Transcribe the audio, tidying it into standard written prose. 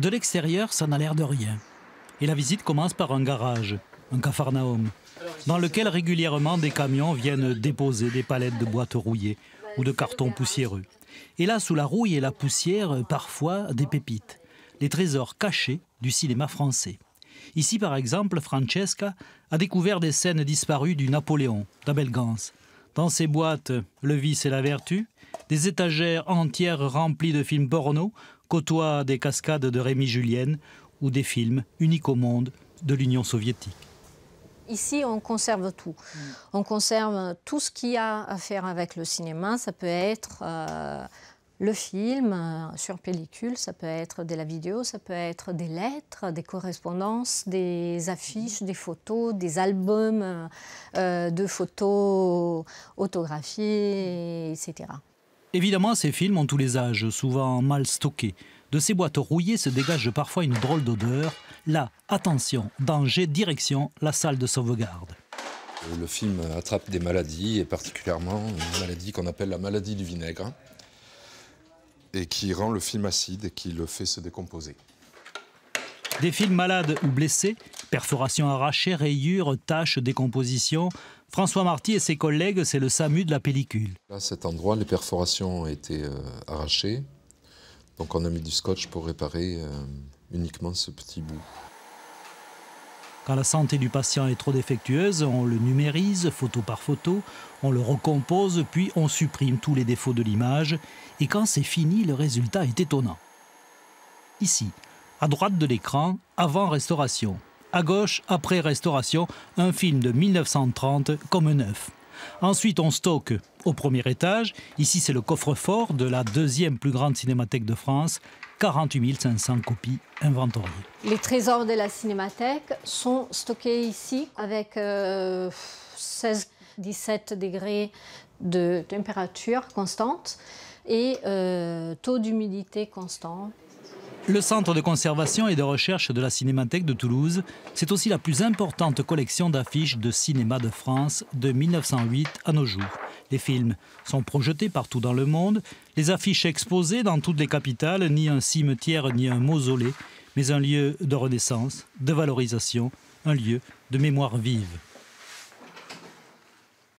De l'extérieur, ça n'a l'air de rien. Et la visite commence par un garage, un capharnaüm, dans lequel régulièrement des camions viennent déposer des palettes de boîtes rouillées ou de cartons poussiéreux. Et là, sous la rouille et la poussière, parfois des pépites, les trésors cachés du cinéma français. Ici, par exemple, Francesca a découvert des scènes disparues du Napoléon, d'Abel Gans. Dans ces boîtes, le vice et la vertu, des étagères entières remplies de films porno côtoient des cascades de Rémi Julienne ou des films uniques au monde de l'Union soviétique. Ici, on conserve tout. On conserve tout ce qu'il y a à faire avec le cinéma. Ça peut être le film sur pellicule, ça peut être de la vidéo, ça peut être des lettres, des correspondances, des affiches, des photos, des albums de photos autographiées, etc. Évidemment, ces films ont tous les âges, souvent mal stockés. De ces boîtes rouillées se dégage parfois une drôle d'odeur. Là, attention, danger, direction, la salle de sauvegarde. Le film attrape des maladies, et particulièrement une maladie qu'on appelle la maladie du vinaigre, et qui rend le film acide et qui le fait se décomposer. Des films malades ou blessés, perforations arrachées, rayures, taches, décomposition. François Marty et ses collègues, c'est le SAMU de la pellicule. À cet endroit, les perforations ont été arrachées. Donc on a mis du scotch pour réparer uniquement ce petit bout. Quand la santé du patient est trop défectueuse, on le numérise, photo par photo, on le recompose, puis on supprime tous les défauts de l'image. Et quand c'est fini, le résultat est étonnant. Ici, à droite de l'écran, avant restauration. À gauche, après restauration, un film de 1930 comme neuf. Ensuite, on stocke au premier étage. Ici, c'est le coffre-fort de la deuxième plus grande cinémathèque de France. 48 500 copies inventoriées. Les trésors de la cinémathèque sont stockés ici avec 16-17 degrés de température constante et taux d'humidité constant. Le centre de conservation et de recherche de la Cinémathèque de Toulouse, c'est aussi la plus importante collection d'affiches de cinéma de France de 1908 à nos jours. Les films sont projetés partout dans le monde, les affiches exposées dans toutes les capitales, ni un cimetière ni un mausolée, mais un lieu de renaissance, de valorisation, un lieu de mémoire vive.